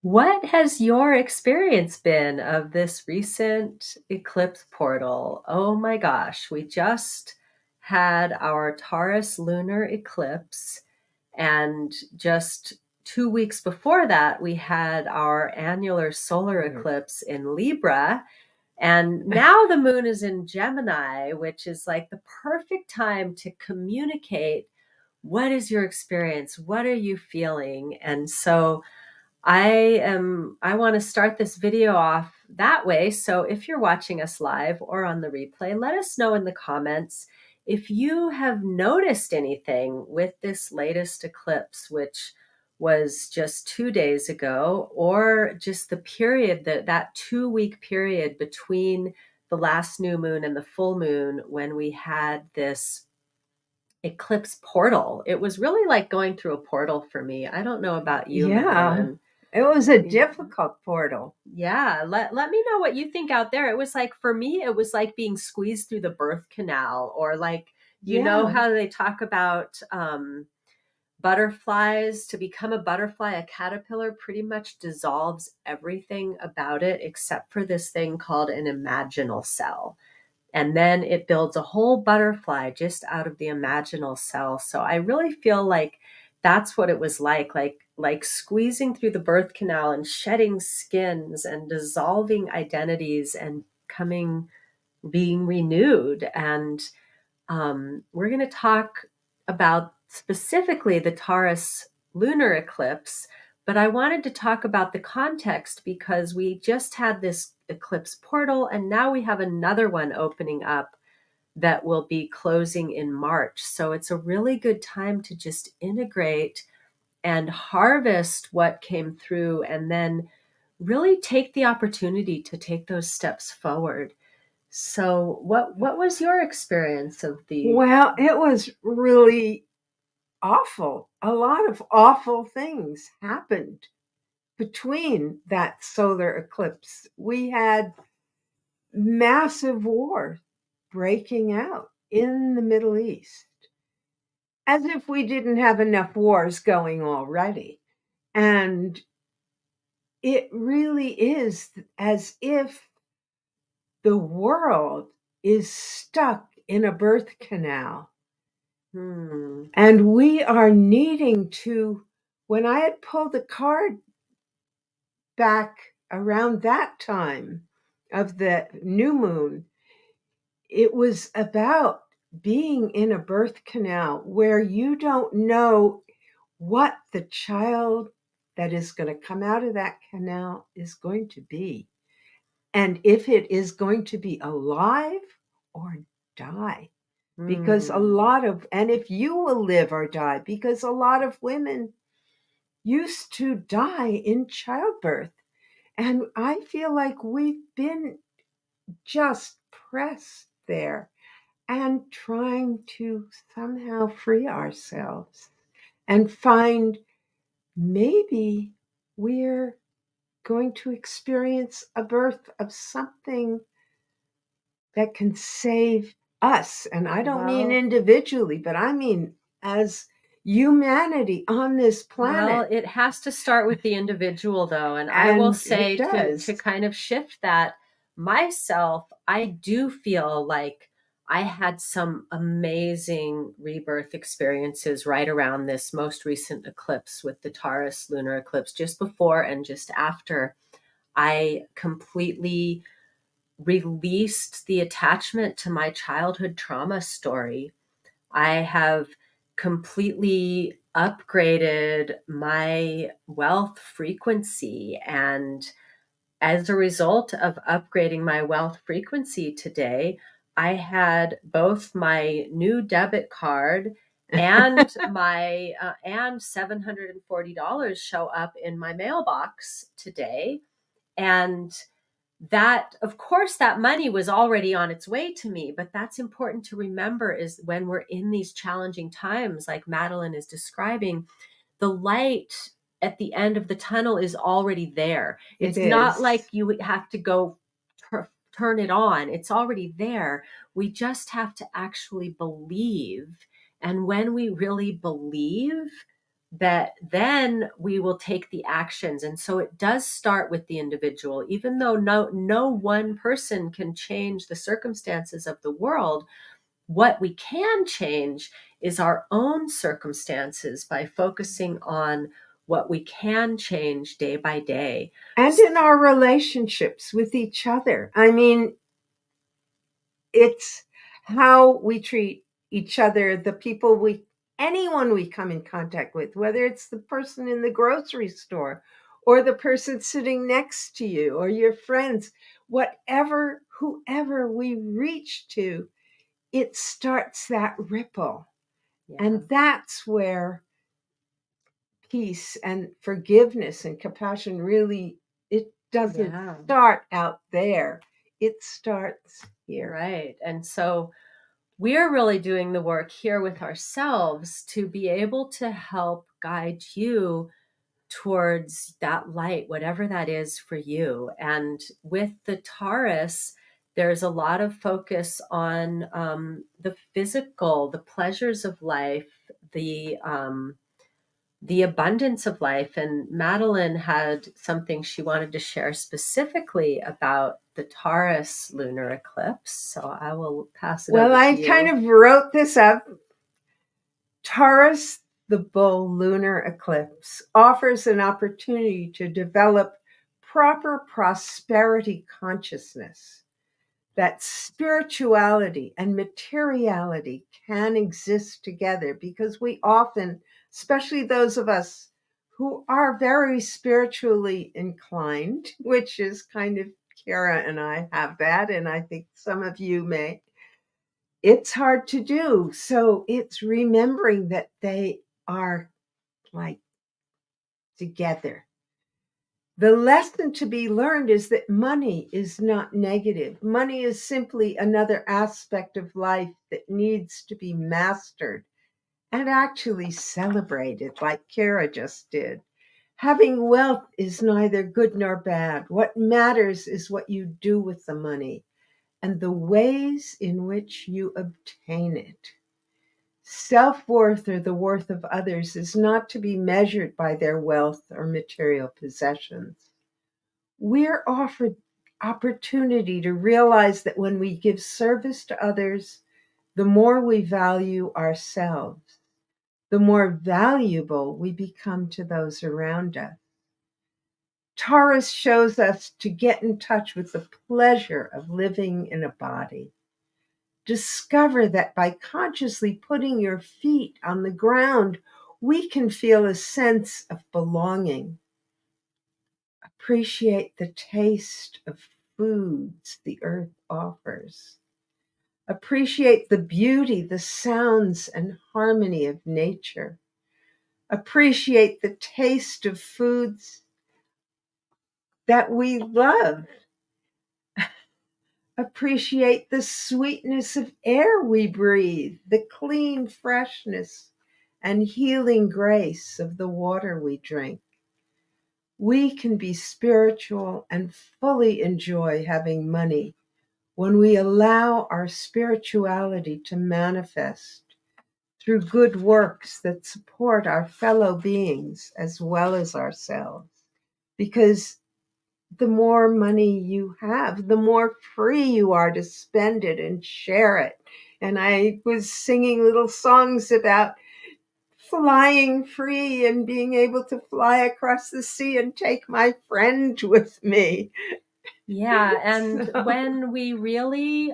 What has your experience been of this recent eclipse portal? Oh my gosh, we just had our Taurus lunar eclipse, and just 2 weeks before that, we had our annular solar eclipse in Libra. And now the moon is in Gemini, which is like the perfect time to communicate. What is your experience? What are you feeling? And so I want to start this video off that way. So if you're watching us live or on the replay, let us know in the comments if you have noticed anything with this latest eclipse, which was just 2 days ago, or just the period, that 2 week period between the last new moon and the full moon, when we had this eclipse portal. It was really like going through a portal for me. I don't know about you, Yeah, Madeline. it was a difficult portal. Yeah, let me know what you think out there. It was like, for me, it was like being squeezed through the birth canal, or like, Yeah. how they talk about butterflies. To become a butterfly, a caterpillar pretty much dissolves everything about it except for this thing called an imaginal cell. And then it builds a whole butterfly just out of the imaginal cell. So I really feel like that's what it was like squeezing through the birth canal and shedding skins and dissolving identities and being renewed. And we're going to talk about specifically the Taurus lunar eclipse, but I wanted to talk about the context because we just had this eclipse portal, and now we have another one opening up that will be closing in March. So it's a really good time to just integrate and harvest what came through, and then really take the opportunity to take those steps forward. So what was your experience of the Well, it was really awful. A lot of awful things happened between that solar eclipse. We had massive war breaking out in the Middle East, as if we didn't have enough wars going already. And it really is as if the world is stuck in a birth canal. Hmm. And we are needing to, when I had pulled the card back around that time of the new moon, it was about being in a birth canal where you don't know what the child that is going to come out of that canal is going to be. And if it is going to be alive or die. Because a Hmm. lot of, and if you will live or die, because a lot of women used to die in childbirth. And I feel like we've been just pressed there and trying to somehow free ourselves and find maybe we're going to experience a birth of something that can save us. And I don't mean Well, individually, but I mean as humanity on this well, planet. it has to start with the individual, though. And I will And it say, to does. kind of shift that myself, I do feel like I had some amazing rebirth experiences right around this most recent eclipse with the Taurus lunar eclipse, just before and just after. I completely released the attachment to my childhood trauma story. I have completely upgraded my wealth frequency. And as a result of upgrading my wealth frequency today, I had both my new debit card and my and $740 show up in my mailbox today. And that, of course, that money was already on its way to me, but that's important to remember, is when we're in these challenging times like Madeline is describing, the light at the end of the tunnel is already there. It It's not like is. you have to go turn it on. It's already there. We just have to actually believe. And when we really believe, that then we will take the actions. And so it does start with the individual, even though no one person can change the circumstances of the world. What we can change is our own circumstances by focusing on what we can change day by day. And in our relationships with each other. I mean, it's how we treat each other, the people anyone we come in contact with, whether it's the person in the grocery store or the person sitting next to you or your friends, whoever we reach to, it starts that ripple. Yeah. And that's where peace and forgiveness and compassion really, it doesn't start out there. It starts here. Right. And so we're really doing the work here with ourselves to be able to help guide you towards that light, whatever that is for you. And with the Taurus, there's a lot of focus on the physical, the pleasures of life, the abundance of life. And Madeline had something she wanted to share specifically about the Taurus lunar eclipse. So I will pass it over to you. Well, I kind of wrote this up. Taurus, the bull lunar eclipse, offers an opportunity to develop proper prosperity consciousness, that spirituality and materiality can exist together, because we often, especially those of us who are very spiritually inclined, which is kind of Kara and I have that, and I think some of you may, it's hard to do. So it's remembering that they are like together. The lesson to be learned is that money is not negative. Money is simply another aspect of life that needs to be mastered and actually celebrated, like Kara just did. Having wealth is neither good nor bad. What matters is what you do with the money and the ways in which you obtain it. Self-worth, or the worth of others, is not to be measured by their wealth or material possessions. We're offered opportunity to realize that when we give service to others, the more we value ourselves, the more valuable we become to those around us. Taurus shows us to get in touch with the pleasure of living in a body. Discover that by consciously putting your feet on the ground, we can feel a sense of belonging. Appreciate the taste of foods the earth offers. Appreciate the beauty, the sounds and harmony of nature. Appreciate the taste of foods that we love. Appreciate the sweetness of air we breathe, the clean freshness and healing grace of the water we drink. We can be spiritual and fully enjoy having money when we allow our spirituality to manifest through good works that support our fellow beings as well as ourselves. Because the more money you have, the more free you are to spend it and share it. And I was singing little songs about flying free and being able to fly across the sea and take my friend with me. Yeah, and when we really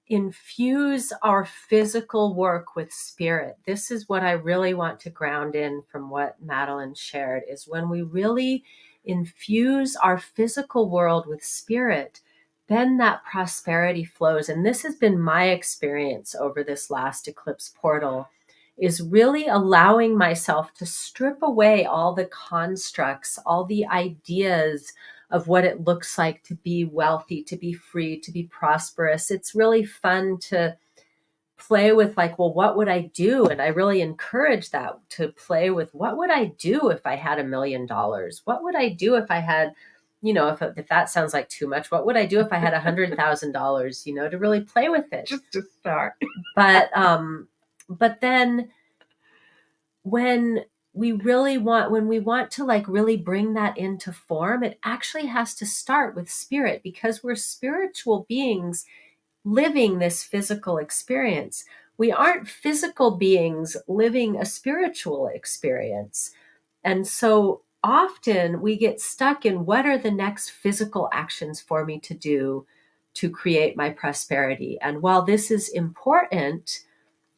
infuse our physical work with spirit, this is what I really want to ground in from what Madeline shared, is when we really infuse our physical world with spirit, then that prosperity flows. And this has been my experience over this last eclipse portal, is really allowing myself to strip away all the constructs, all the ideas of what it looks like to be wealthy, to be free, to be prosperous. It's really fun to play with, like, well, what would I do? And I really encourage that, to play with, what would I do if I had $1 million? What would I do if I had, if that sounds like too much, what would I do if I had $100,000, to really play with it. Just to start. But then when when we want to like really bring that into form, it actually has to start with spirit, because we're spiritual beings living this physical experience. We aren't physical beings living a spiritual experience. And so often we get stuck in, what are the next physical actions for me to do to create my prosperity? And while this is important,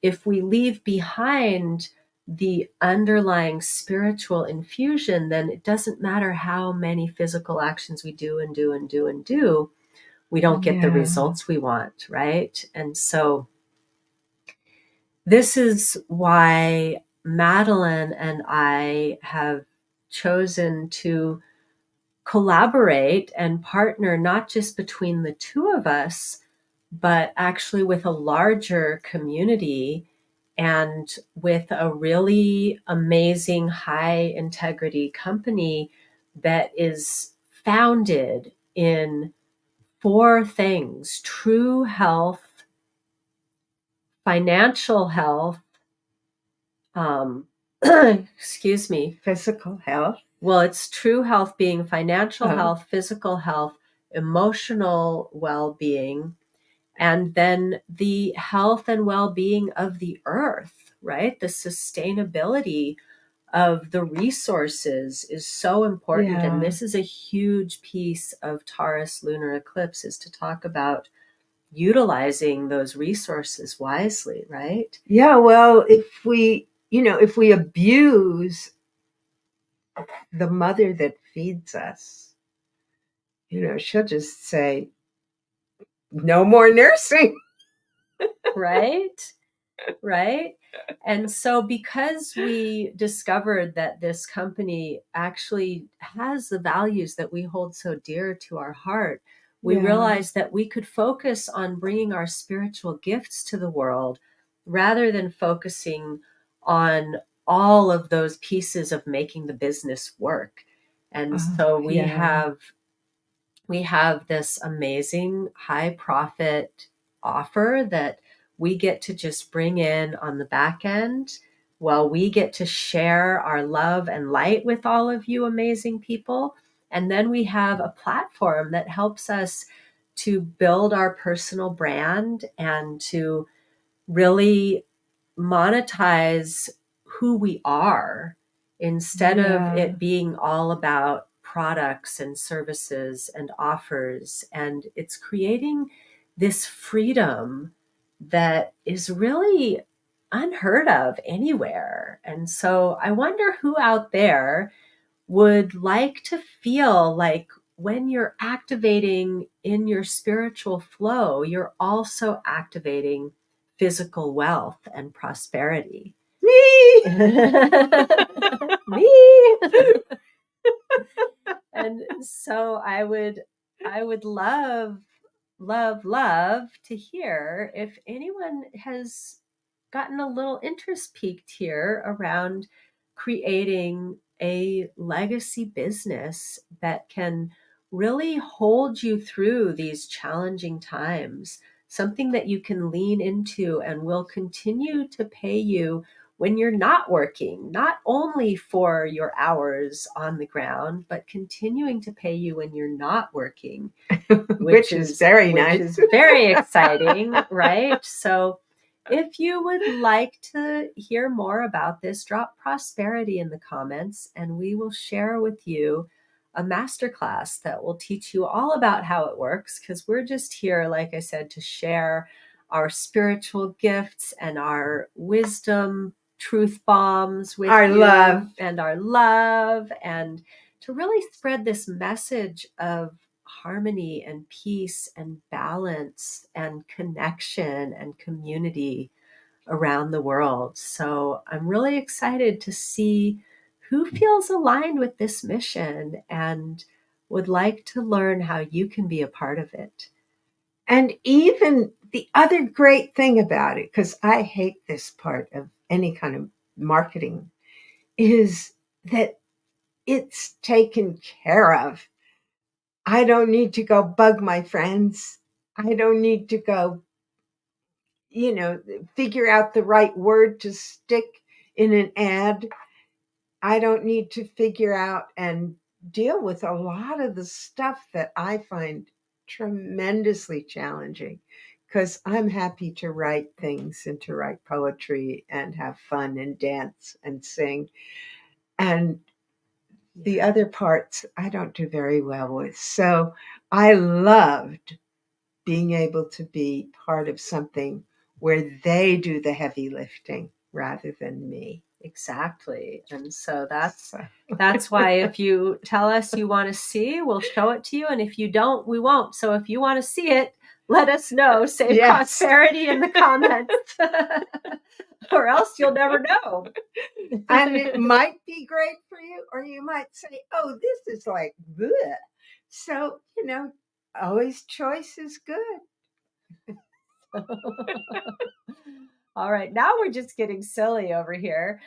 if we leave behind the underlying spiritual infusion, then it doesn't matter how many physical actions we do and do and do and do, we don't get the results we want, right? And so this is why Madeline and I have chosen to collaborate and partner, not just between the two of us, but actually with a larger community and with a really amazing high integrity company that is founded in four things: true health, financial health, um, excuse me, physical health. Well, it's true health being financial Oh. health, physical health, emotional well-being, and then the health and well-being of the earth, right? The sustainability of the resources is so important. Yeah. And this is a huge piece of Taurus lunar eclipse, is to talk about utilizing those resources wisely, right? Yeah, well, if we abuse the mother that feeds us, she'll just say, no more nursing. Right? Right? And so because we discovered that this company actually has the values that we hold so dear to our heart, we realized that we could focus on bringing our spiritual gifts to the world rather than focusing on all of those pieces of making the business work. And so we have this amazing high profit offer that we get to just bring in on the back end, while we get to share our love and light with all of you amazing people. And then we have a platform that helps us to build our personal brand and to really monetize who we are, instead of it being all about products and services and offers. And it's creating this freedom that is really unheard of anywhere. And so I wonder who out there would like to feel like, when you're activating in your spiritual flow, you're also activating physical wealth and prosperity. Me. Me. And so I would love to hear if anyone has gotten a little interest peaked here around creating a legacy business that can really hold you through these challenging times, something that you can lean into and will continue to pay you when you're not working, not only for your hours on the ground, but continuing to pay you when you're not working, which is very nice. Which is very exciting, right? So if you would like to hear more about this, drop prosperity in the comments and we will share with you a masterclass that will teach you all about how it works, because we're just here, like I said, to share our spiritual gifts and our wisdom truth bombs with our you, love and our love, and to really spread this message of harmony and peace and balance and connection and community around the world. So I'm really excited to see who feels aligned with this mission and would like to learn how you can be a part of it. And even the other great thing about it, because I hate this part of any kind of marketing, is that it's taken care of. I don't need to go bug my friends. I don't need to go, figure out the right word to stick in an ad. I don't need to figure out and deal with a lot of the stuff that I find tremendously challenging, because I'm happy to write things and to write poetry and have fun and dance and sing. And the other parts I don't do very well with. So I loved being able to be part of something where they do the heavy lifting rather than me. Exactly. And so that's why if you tell us you want to see, we'll show it to you. And if you don't, we won't. So if you want to see it, let us know. Say Yes. prosperity in the comments. Or else you'll never know. And it might be great for you, or you might say, oh, this is like bleh. So, always choice is good. All right, now we're just getting silly over here.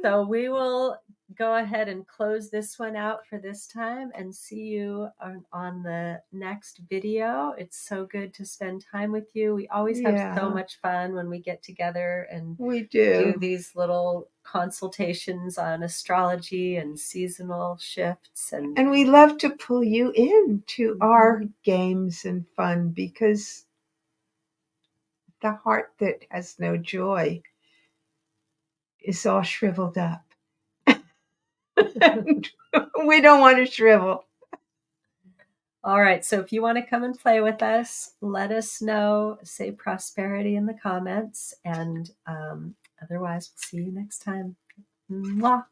So we will go ahead and close this one out for this time and see you on the next video. It's so good to spend time with you. We always have so much fun when we get together and we do these little consultations on astrology and seasonal shifts. And we love to pull you into our games and fun, because the heart that has no joy is all shriveled up. We don't want to shrivel. All right. So if you want to come and play with us, let us know. Say prosperity in the comments. And otherwise, we'll see you next time. Mwah.